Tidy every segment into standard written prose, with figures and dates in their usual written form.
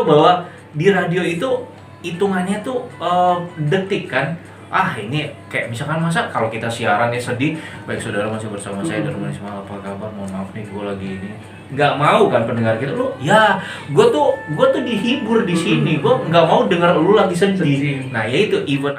tahu bahwa di radio itu hitungannya tuh detik kan. Ini kayak misalkan masa kalau kita siaran ya sedih, baik saudara masih bersama saya dari Malaysia, apa kabar, mohon maaf nih gue lagi ini, nggak mau kan pendengar kita lu ya gue tuh dihibur di sini, gue nggak mau dengar lu lagi sedih. Nah ya itu even.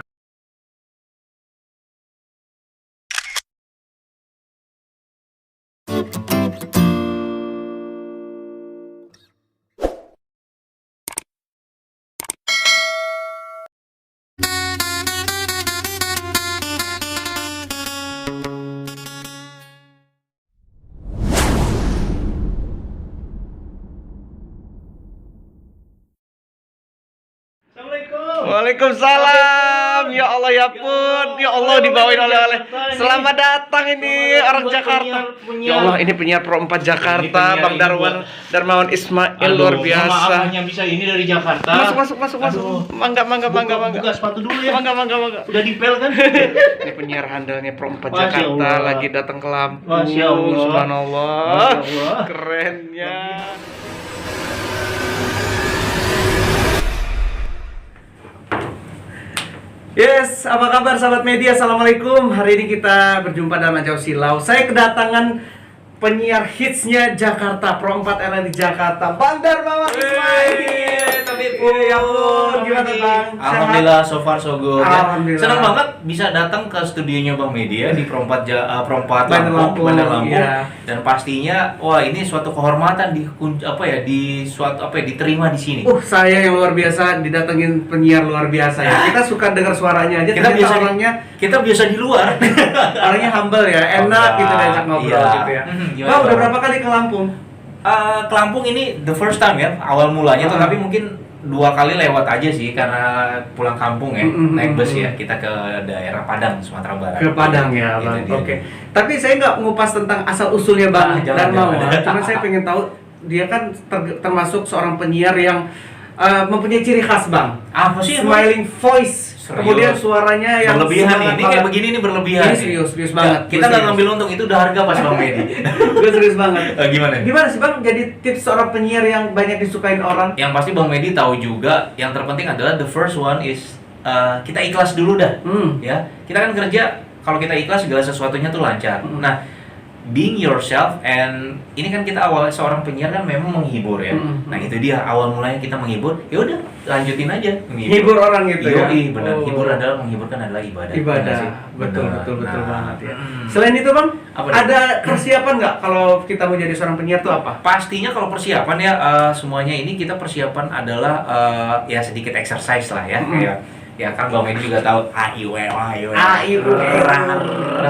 Waalaikumsalam. Ya Allah ya pun. Ya Allah dibawain oleh-oleh. Selamat datang ini orang Jakarta. Ya Allah ini penyiar Pro 4 Jakarta, Bang Darmawan Ismail, luar biasa. Hanya bisa ini dari Jakarta. Masuk. Mangga. Buka sepatu dulu ya. Mangga. Udah dipel kan? Ini penyiar handalnya Pro 4 Jakarta lagi datang ke Lampung. Masya Allah. Subhanallah. Kerennya. Yes, apa kabar sahabat media? Assalamualaikum. Hari ini kita berjumpa dalam Ajau Silau. Saya kedatangan penyiar hitsnya Jakarta, Pro 4 RRI di Jakarta, Bang Darmawan Ismail. Ya ampun, gimana Bang? Alhamdulillah, so far so good. Alhamdulillah. Senang banget bisa datang ke studionya Bang Media di Pro 4 Bandar Lampung. Iya. Dan pastinya, wah ini suatu kehormatan diterima di sini. Saya yang luar biasa didatengin penyiar luar biasa ya. Kita suka dengar suaranya aja. Kita biasa di luar. Orangnya humble ya, enak gitu diajak ngobrol gitu ya. Bang, udah berapa kali ke Lampung? Ke Lampung ini the first time ya, awal mulanya tuh, tapi mungkin 2 kali lewat aja sih karena pulang kampung ya, naik bus ya, kita ke daerah Padang, Sumatera Barat. Ke Padang ya, Bang. Oke. Tapi saya nggak ngupas tentang asal usulnya Bang Darmawan. Cuma saya pengen tahu dia kan termasuk seorang penyiar yang mempunyai ciri khas Bang. Apa sih? Smiling voice. Serius. Kemudian suaranya yang berlebihan nih. Ini kayak begini nih berlebihan. Ini serius banget. Kita nggak ngambil untung, itu udah harga pas Bang Medi. Gue serius banget. Gimana sih Bang jadi tips seorang penyiar yang banyak disukain orang? Yang pasti Bang Medi tahu juga, yang terpenting adalah the first one is kita ikhlas dulu dah. Ya, kita kan kerja, kalau kita ikhlas segala sesuatunya tuh lancar. Nah, being yourself, and ini kan kita awalnya seorang penyiar kan memang menghibur ya. Nah itu dia awal mulanya kita menghibur. Ya udah lanjutin aja menghibur orang gitu ya. Benar. Menghibur adalah ibadah. Betul banget ya. Selain itu Bang, ada persiapan nggak kalau kita mau jadi seorang penyiar tuh apa? Pastinya kalau persiapan ya semuanya ini kita persiapan adalah ya sedikit exercise lah ya. Ya kan Bang Medi juga tahu AIW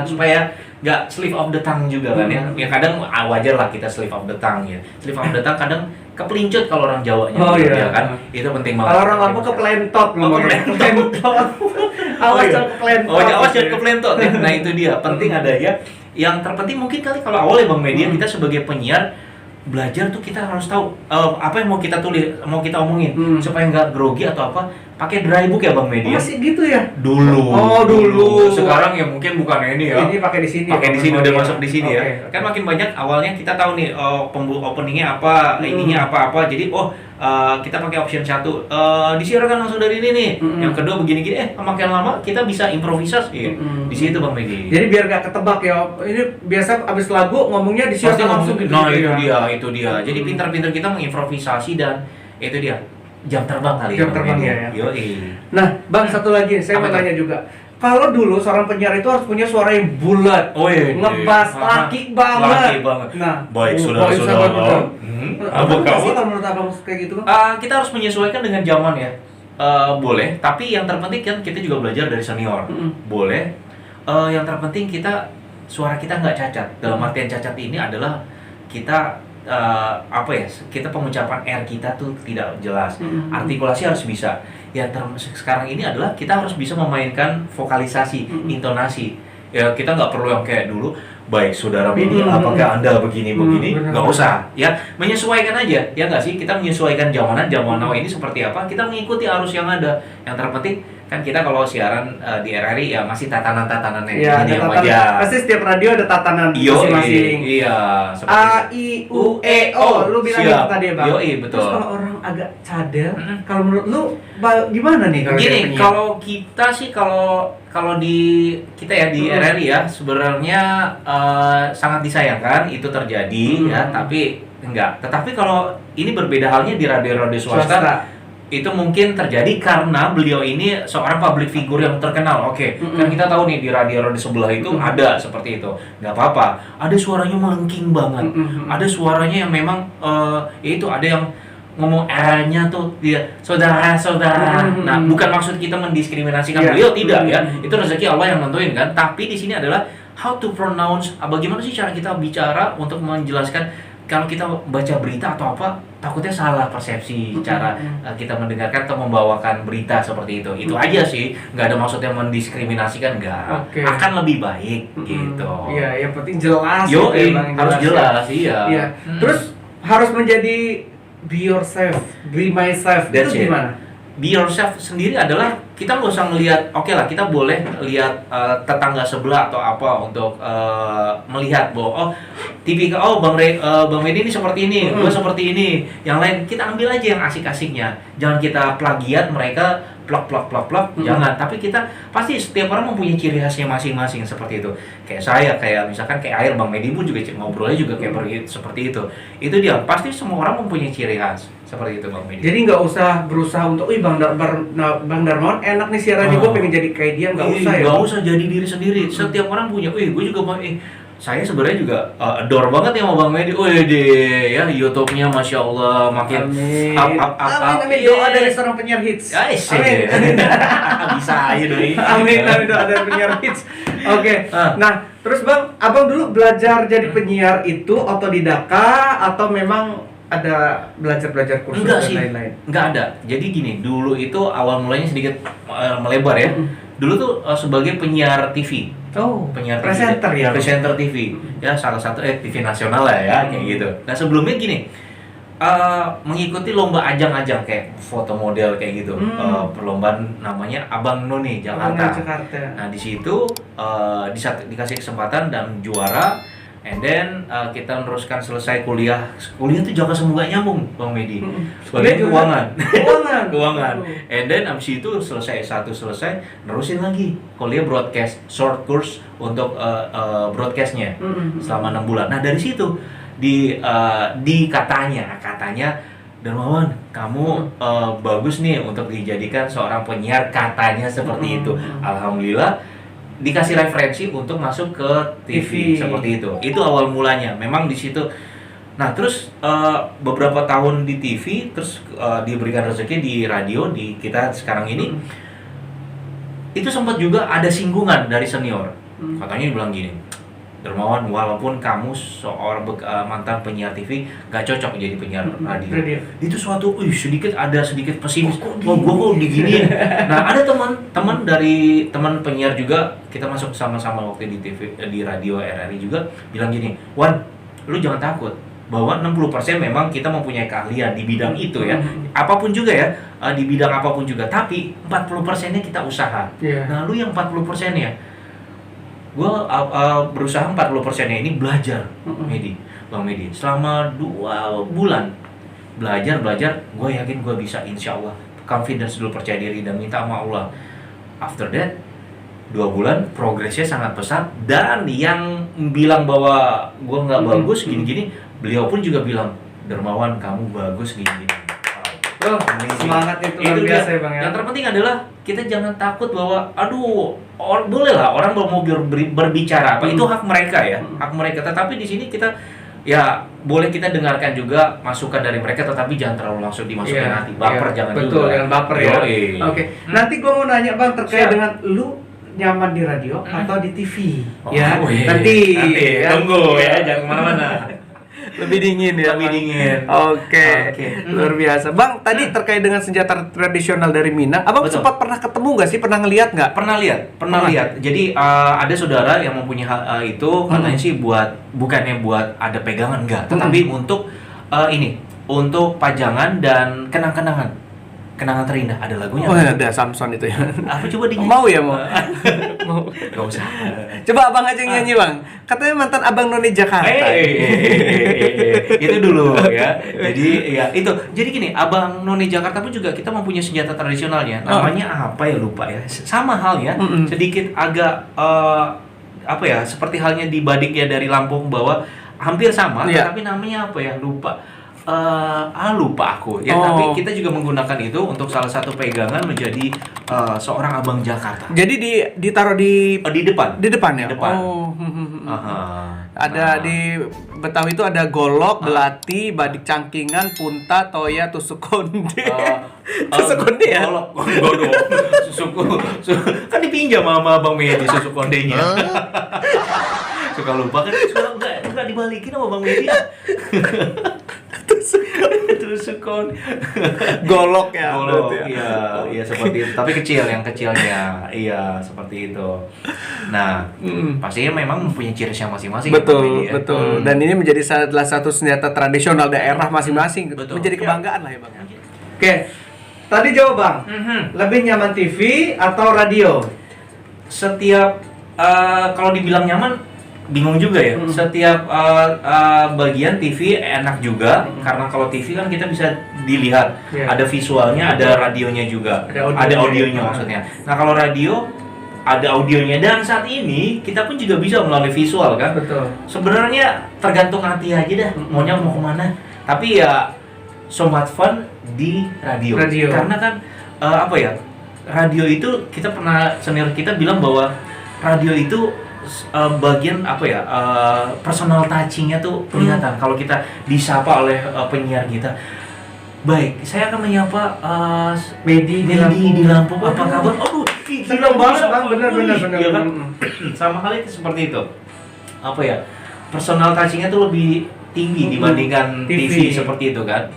supaya nggak slip of the tongue juga kan ya. Ya kadang wajar lah kita slip of the tongue ya. Slip of the tongue kadang kepelincet kalau orang Jawanya ya kan. Itu penting banget. Kalau orang Lampung keplentot ngomongnya. Awas jangan keplentot ya. Nah itu dia, penting ada ya. Yang terpenting mungkin kali kalau awalnya Bang Media kita sebagai penyiar belajar tuh kita harus tahu apa yang mau kita tulis, mau kita omongin supaya nggak grogi atau apa. Pakai dry book ya Bang Media. Masih gitu ya? Dulu. Sekarang ya mungkin bukan ini ya. Ini pakai di sini. Udah masuk di sini ya. Kan makin banyak awalnya kita tahu nih openingnya apa, ininya apa. Jadi kita pakai option 1 disiarkan langsung dari ini nih. Yang kedua begini-gini makin lama kita bisa improvisasi. Di situ Bang Media. Jadi biar gak ketebak ya. Ini biasa abis lagu ngomongnya disiarkan langsung gitu. Nah, itu dia. Jadi pintar-pintar kita mengimprovisasi dan itu dia. Jam terbang kali. Jam terbang ya. Yoi. Nah, Bang, satu lagi saya mau tanya juga. Kalau dulu seorang penyiar itu harus punya suara yang bulat, ngebas, laki banget. Nah, baik saudara-saudara. Apa sih kalau menurut Abang kayak gitu, Bang? Kita harus menyesuaikan dengan zaman ya. Boleh, tapi yang terpenting kan kita juga belajar dari senior. Boleh. Yang terpenting suara kita nggak cacat. Dalam artian cacat ini adalah kita kita pengucapan R kita tuh tidak jelas. Artikulasi harus bisa. Sekarang ini adalah kita harus bisa memainkan vokalisasi, intonasi. Ya kita nggak perlu yang kayak dulu. Baik saudara media, apakah Anda begini? Nggak usah. Ya menyesuaikan aja. Ya nggak sih, kita menyesuaikan zaman now ini seperti apa. Kita mengikuti arus yang ada. Yang terpenting kan kita kalau siaran di RRI ya masih tatanan-tatanannya Iya, ini ada yang tatanan. wajar. Pasti setiap radio ada tatanan Yo, masing-masing. iya. A, I, U, E, O. Lu bilang Siap. itu tadi ya, Bang. Yoi, betul. Terus kalau orang agak cadel, kalau menurut lu gimana nih kalau jadi Gini, penyiar? kalau kita sih kalau di kita ya di RRI ya sebenarnya sangat disayangkan itu terjadi ya, tapi enggak. Tetapi kalau ini berbeda halnya di radio-radio swasta. Itu mungkin terjadi karena beliau ini seorang public figure yang terkenal. Oke, kan kita tahu nih di radio di sebelah itu ada seperti itu. Nggak apa-apa. Ada suaranya melengking banget. Ada suaranya yang memang ya itu ada yang ngomong nya tuh dia saudara. Nah, bukan maksud kita mendiskriminasikan beliau, tidak ya. Itu rezeki Allah yang nentuin kan. Tapi di sini adalah how to pronounce, bagaimana sih cara kita bicara untuk menjelaskan kalau kita baca berita atau apa, takutnya salah persepsi cara kita mendengarkan atau membawakan berita seperti itu. Itu aja sih, nggak ada maksudnya mendiskriminasikan, nggak. Akan lebih baik gitu. Iya, yang penting jelas. Yo, gitu ya, Bang, harus jelas, iya. Iya. Terus harus menjadi be yourself, be myself. That's itu it. gimana? Be yourself sendiri adalah kita nggak usah ngelihat, oke lah kita boleh lihat tetangga sebelah atau apa untuk melihat bahwa Bang Medi ini seperti ini, gue seperti ini, yang lain kita ambil aja yang asik-asiknya, jangan kita plagiat mereka plak, jangan. Tapi kita pasti setiap orang mempunyai ciri khasnya masing-masing seperti itu. Kayak saya, kayak misalkan kayak Air, Bang Medi pun juga ngobrolnya juga kayak seperti itu. Itu dia, pasti semua orang mempunyai ciri khas seperti itu, Bang Medi. Jadi nggak usah berusaha untuk, Bang Darmawan enak nih siarannya, gue pengen jadi kayak dia, nggak usah ya? Nggak usah jadi diri sendiri. Setiap orang punya, gue juga mau, saya sebenarnya juga adore banget ya sama Bang Medi. Ya YouTube-nya Masya Allah makin Amin. Doa dari seorang penyiar hits. Amin. Bisa aja doi. Amin, doa dari penyiar hits. Oke. Nah, terus Bang, Abang dulu belajar jadi penyiar itu otodidaka atau memang ada belajar kursus Enggak dan sih, lain-lain? enggak ada. Jadi gini, dulu itu awal mulanya sedikit melebar ya. Dulu tuh sebagai penyiar TV. Oh, Penyiar presenter TV, ya? presenter TV. Ya salah satu TV nasional lah ya, kayak gitu. Nah, sebelumnya gini, mengikuti lomba ajang-ajang kayak foto model kayak gitu. Perlombaan namanya Abang None Jakarta. Nah, di situ dikasih kesempatan dan juara. And then kita meneruskan selesai kuliah tuh jaga semoga nyambung, Bang Medi. Sebagai keuangan. And then abis itu selesai nerusin lagi kuliah broadcast short course untuk broadcastnya selama 6 bulan. Nah, dari situ katanya Darmawan, kamu bagus nih untuk dijadikan seorang penyiar, katanya seperti itu. Alhamdulillah dikasih referensi untuk masuk ke TV seperti itu. Itu awal mulanya. Memang di situ. Nah, terus beberapa tahun di TV, terus diberikan rezeki di radio di kita sekarang ini. Itu sempat juga ada singgungan dari senior. Katanya dibilang gini, Darmawan, walaupun kamu seorang mantan penyiar TV, gak cocok jadi penyiar radio. Itu suatu, ada sedikit pesimis. Gue kok diginiin. Nah, ada teman dari teman penyiar juga, kita masuk sama-sama waktu di TV, di radio RRI juga, bilang gini, Wan, lu jangan takut bahwa 60% memang kita mempunyai keahlian di bidang itu ya. Apapun juga ya, di bidang apapun juga. Tapi 40%-nya kita usaha. Nah, lu yang 40%-nya, gue berusaha 40%-nya ini belajar, Bang Medi. Selama 2 bulan belajar, gue yakin gue bisa, insya Allah. Confidence dulu, percaya diri dan minta sama Allah. After that, 2 bulan progresnya sangat pesat. Dan yang bilang bahwa gue nggak bagus gini-gini, beliau pun juga bilang, Darmawan, kamu bagus gini-gini. Semangat itu luar biasa ya, Bang ya. Yang terpenting adalah kita jangan takut bahwa boleh lah orang mau berbicara apa, itu hak mereka ya, hak mereka. Tetapi di sini kita ya boleh kita dengarkan juga masukan dari mereka, tetapi jangan terlalu langsung dimasukin hati. Baper jangan juga. Betul, jangan baper ya. Oke. Nanti gua mau nanya Bang terkait dengan lu nyaman di radio atau di TV? Nanti tunggu ya, jangan kemana-mana. Lebih dingin ya. Oke. Luar biasa. Bang, tadi terkait dengan senjata tradisional dari Minang, Abang sempat pernah ketemu nggak sih? Pernah ngelihat nggak? Pernah lihat. Jadi ada saudara yang mempunyai hal itu, katanya sih bukannya buat ada pegangan, enggak, tetapi untuk untuk pajangan dan kenang-kenangan Kenangan Terindah ada lagunya. Oh, ada Samson itu ya. Apa coba dinyanyi? Mau ya mau. Mau. Gak usah. Coba abang aja yang nyanyi bang. Katanya mantan abang noni Jakarta. Itu dulu ya. Jadi ya itu. Jadi gini, abang noni Jakarta pun juga kita mempunyai senjata tradisionalnya. Namanya apa ya lupa ya. Sama halnya, sedikit agak apa ya? Seperti halnya di badik ya dari Lampung bahwa hampir sama, tapi namanya apa ya lupa. Lupa aku ya, tapi kita juga menggunakan itu untuk salah satu pegangan menjadi seorang abang Jakarta. Jadi ditaruh di depan. Di depan ya. Di depan. Ada di Betawi itu ada golok, belati, badik cangkingan, punta, toya, tusuk konde. Tusuk konde ya? Golok, kan dipinjam sama Bang Medi susuk kondenya. Suka lupa kan, enggak dibalikin sama Bang Medi. Tusuk konde. Golok ya. Golok, iya seperti itu. Tapi kecil, yang kecilnya, iya seperti itu. Nah, pastinya memang mempunyai ciri khasnya masing-masing. Betul, betul. Dan ini menjadi salah satu senjata tradisional daerah masing-masing. Betul. Menjadi kebanggaan lah ya bang. Oke, tadi jawab bang. Lebih nyaman TV atau radio? Setiap kalau dibilang nyaman, bingung juga ya. Setiap bagian TV enak juga, karena kalau TV kan kita bisa dilihat, ada visualnya, ada radionya juga, ada audionya maksudnya. Nah kalau radio ada audionya, dan saat ini kita pun juga bisa melalui visual kan. Betul. Sebenarnya tergantung hati aja dah, maunya mau kemana. Tapi ya so much fun di radio. Karena kan apa ya, radio itu kita pernah senior kita bilang bahwa radio itu bagian apa ya, personal touching-nya tuh kelihatan kalau kita disapa oleh penyiar kita. Baik, saya akan menyapa Medi di Lampung. Apa kabar? Aduh, senang banget bang, benar. Iya kan? Sama halnya itu seperti itu. Apa ya? Personal touching-nya tuh lebih tinggi dibandingkan TV seperti itu kan.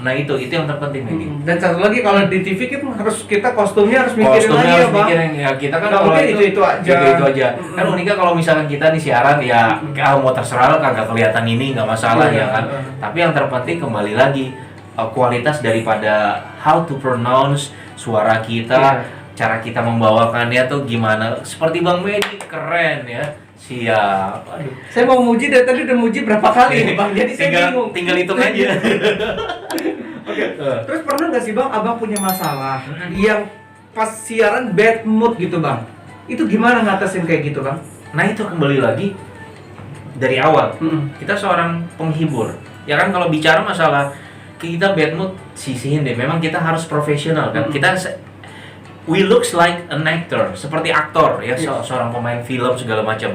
Nah itu yang terpenting Medi. Dan satu lagi kalau di TV kita kostumnya harus mikirin lagi ya bang. Ya kita kan kalau itu aja. Kan uniknya kalau misalkan kita di siaran ya mau terserah kagak kelihatan ini nggak masalah ya kan. Tapi yang terpenting kembali lagi kualitas daripada how to pronounce suara kita, cara kita membawakannya tuh gimana. Seperti Bang Medi keren ya. Siap. Aduh. Saya mau muji dari tadi udah muji berapa kali nih bang. Jadi saya bingung. Tinggal hitung aja. Oke. Terus pernah nggak sih bang, abang punya masalah yang pas siaran bad mood gitu bang? Itu gimana ngatasin kayak gitu bang? Nah itu kembali lagi dari awal. Kita seorang penghibur. Ya kan kalau bicara masalah kita bad mood, sisihin deh. Memang kita harus profesional kan. We looks like an actor, seperti aktor ya, seorang pemain film segala macam.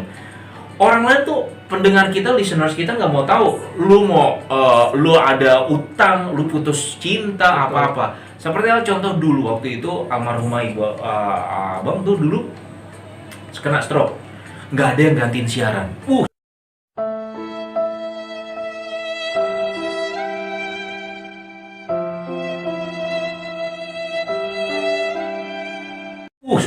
Orang lain tuh pendengar kita, listeners kita nggak mau tahu lu ada utang, lu putus cinta apa-apa. Seperti contoh dulu waktu itu almarhumah ibu abang tuh dulu kena stroke, nggak ada yang gantiin siaran.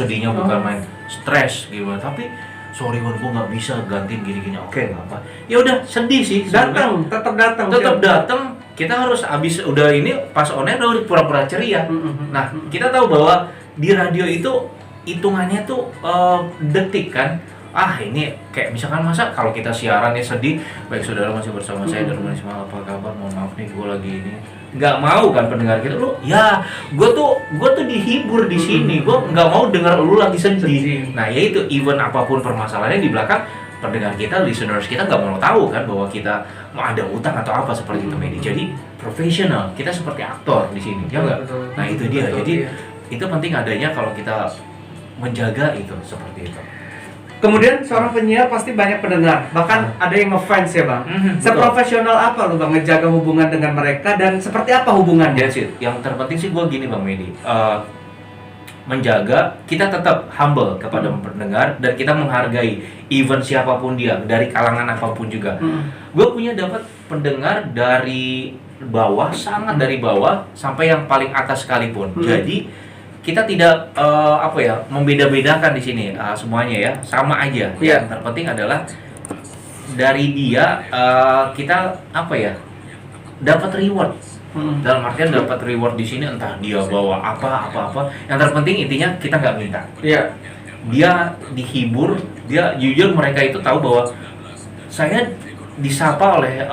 Sedihnya bukan main stres gimana, tapi sorry gue nggak bisa gantiin gini-gini. Oke, nggak apa. Ya udah sedih sih. Tetap datang. Kita harus abis udah ini pas on air udah pura-pura ceria. Nah kita tahu bahwa di radio itu hitungannya tuh detik kan. Ini kayak misalkan masa kalau kita siaran ya sedih, baik saudara masih bersama saya di rumah Ismail, apa kabar, mohon maaf nih gue lagi ini, nggak mau kan pendengar kita lu ya gue tuh dihibur di sini, gue nggak mau dengar lu lagi sedih. Nah ya itu, even apapun permasalahannya di belakang, pendengar kita, listeners kita nggak mau tahu kan bahwa kita mau ada utang atau apa seperti itu Medi. Jadi profesional, kita seperti aktor di sini ya nggak. Nah itu dia, jadi itu penting adanya kalau kita menjaga itu seperti itu. Kemudian seorang penyiar pasti banyak pendengar, bahkan ada yang ngefans ya bang. Seprofesional apa lu bang ngejaga hubungan dengan mereka, dan seperti apa hubungannya? Yang terpenting sih gue gini Bang Medi, menjaga kita tetap humble kepada pendengar, dan kita menghargai even siapapun dia, dari kalangan apapun juga. Gue punya dapat pendengar dari bawah, sangat dari bawah sampai yang paling atas sekalipun. Jadi kita tidak membeda-bedakan di sini, semuanya ya sama aja. Yang terpenting adalah dari dia kita dapat reward Dalam artian dapat reward di sini, entah dia bawa apa. Yang terpenting intinya kita nggak minta. Iya. Dia dihibur, dia jujur mereka itu tahu bahwa saya disapa oleh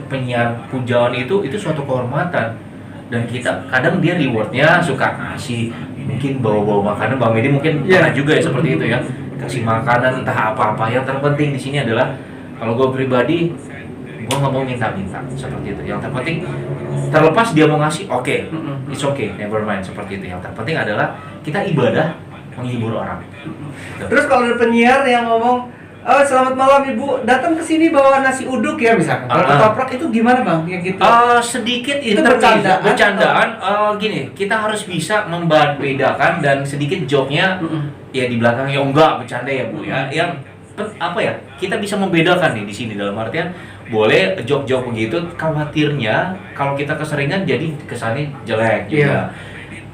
penyiar pujaan itu suatu kehormatan. Dan kita kadang dia rewardnya suka ngasih, mungkin bawa makanan. Bang Medi mungkin pernah juga ya seperti itu ya, kasih makanan entah apa. Yang terpenting di sini adalah kalau gue pribadi, gue nggak mau minta seperti itu. Yang terpenting terlepas dia mau ngasih, oke, it's okay, never mind seperti itu. Yang terpenting adalah kita ibadah menghibur orang. Terus kalau ada penyiar yang ngomong, "Oh, selamat malam Ibu, datang ke sini bawa nasi uduk ya," misalkan. Kalau ketoprak itu gimana Bang? Yang gitu. Sedikit Itu bercandaan. Gini, kita harus bisa membedakan dan sedikit joke-nya ya di belakangnya enggak bercanda ya Bu ya. Yang apa ya? Kita bisa membedakan nih di sini dalam artian boleh joke-joke begitu, khawatirnya kalau kita keseringan jadi kesannya jelek juga.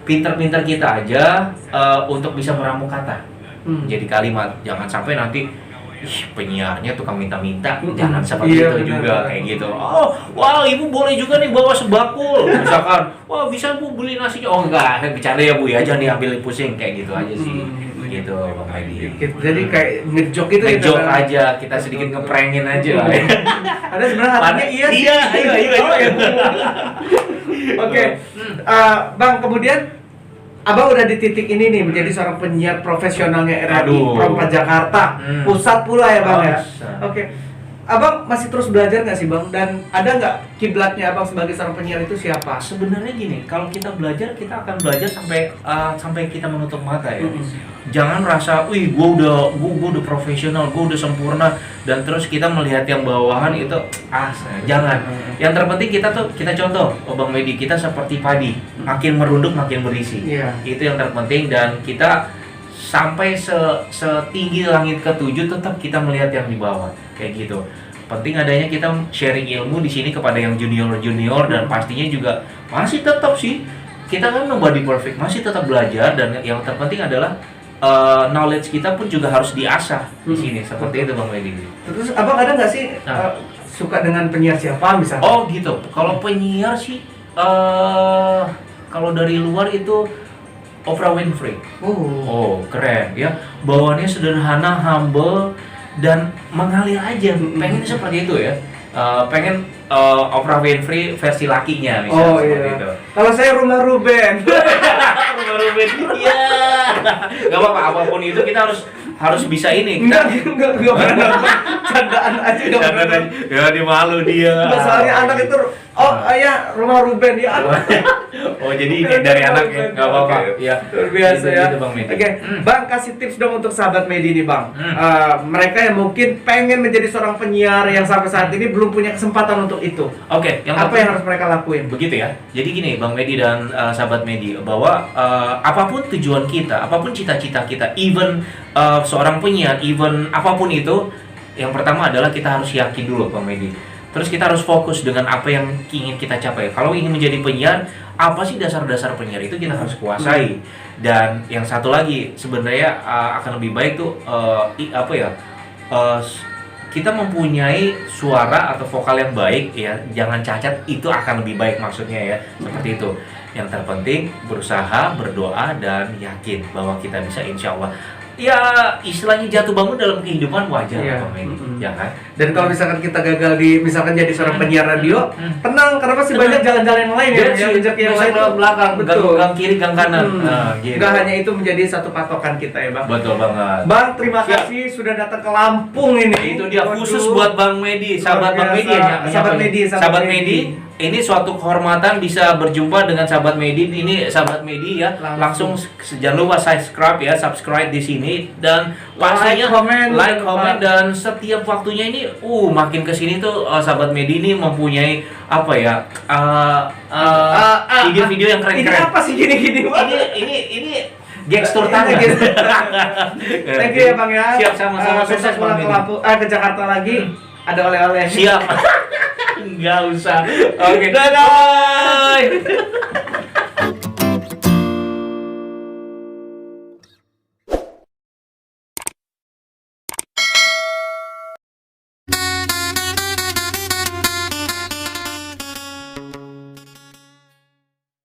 Pinter-pinter kita aja untuk bisa meramu kata. Jadi kalimat, jangan sampai nanti penyiarnya tukang minta-minta, jangan seperti itu juga kayak gitu. Oh, wah Ibu boleh juga nih bawa sebakul, misalkan. Wah bisa Bu beli nasinya. Oh enggak, bercanda ya Bu ya, jangan diambil pusing kayak gitu aja sih. Gitu Bang Medi. Jadi kayak ngejok gitu ya. Ngejok aja, kita sedikit ngeprengin aja. Ada sebenarnya hatinya iya sih. Iya. Oke. Bang, kemudian Abang udah di titik ini nih menjadi seorang penyiar profesionalnya RRI Pro 4 Jakarta Pusat pula ya Bang ya. Oke. Abang masih terus belajar nggak sih Bang? Dan ada nggak kiblatnya Abang sebagai seorang penyiar itu siapa? Sebenarnya gini, kalau kita belajar, kita akan belajar sampai kita menutup mata ya. Jangan merasa, wih, gue udah profesional, gue udah sempurna, dan terus kita melihat yang bawahan itu, jangan. Yang terpenting kita contoh, Bang Medi, kita seperti padi, makin merunduk makin berisi. Itu yang terpenting, dan kita sampai setinggi langit ketujuh tetap kita melihat yang di bawah, kayak gitu. Penting adanya kita sharing ilmu di sini kepada yang junior dan pastinya juga masih tetap sih kita kan nobody perfect, masih tetap belajar, dan yang terpenting adalah knowledge kita pun juga harus diasah di sini, seperti itu Bang Medi. Terus Abang ada nggak sih suka dengan penyiar siapa misalnya? Oh gitu, kalau penyiar sih kalau dari luar itu Oprah Winfrey. Oh keren ya, bawaannya sederhana, humble, dan mengalir aja. Pengen seperti itu ya. Pengen Oprah Winfrey versi lakinya misalnya seperti itu. Kalau saya Rumah Ruben. Rumah Ruben. Iya. Gak apa-apa, apapun itu kita harus bisa ini. Kita enggak candaan aja dong. Ya dia malu dia. Soalnya anak itu ya Rumah Ruben ya. Oh jadi ini dari anak ya, nggak apa-apa. Ya luar biasa ya. Oke, Bang kasih tips dong untuk sahabat Medi nih Bang. Mereka yang mungkin pengen menjadi seorang penyiar yang sampai saat ini belum punya kesempatan untuk itu. Oke, apa yang harus mereka lakuin? Begitu ya. Jadi gini Bang Medi dan sahabat Medi, bahwa apapun tujuan kita, apapun cita-cita kita, even seorang penyiar, even apapun itu, yang pertama adalah kita harus yakin dulu Bang Medi. Terus kita harus fokus dengan apa yang ingin kita capai. Kalau ingin menjadi penyiar, apa sih dasar-dasar penyiar itu kita harus kuasai. Dan yang satu lagi sebenarnya akan lebih baik tuh kita mempunyai suara atau vokal yang baik ya, jangan cacat, itu akan lebih baik maksudnya ya, seperti itu. Yang terpenting berusaha, berdoa, dan yakin bahwa kita bisa, insya Allah. Ya istilahnya jatuh bangun dalam kehidupan wajar Bang Medi, ya kan? Dan kalau misalkan kita gagal misalkan jadi seorang penyiar radio, tenang, karena pasti banyak jalan-jalan yang lain yang lain belakang, gang kiri, gang kanan. Gitu. Nggak hanya itu menjadi satu patokan kita ya Bang. Betul banget. Bang, terima kasih sudah datang ke Lampung ini. Itu dia khusus buat Bang Medi, sahabat Bang Medi ya. Sahabat Medi. Ini suatu kehormatan bisa berjumpa dengan sahabat Medi. Ini sahabat Medi ya. Langsung jangan lupa subscribe di sini, dan pastinya like, comment, dan setiap waktunya ini makin kesini tuh sahabat Medi ini mempunyai apa ya video-video yang keren-keren. Ini apa sih gini-gini? Ini gestur tangan. Thank you ya Bang ya. Siap, sama-sama, sukses pulang ke Jakarta lagi. Ada oleh-oleh. Siap. Nggak usah. Oke, dadah.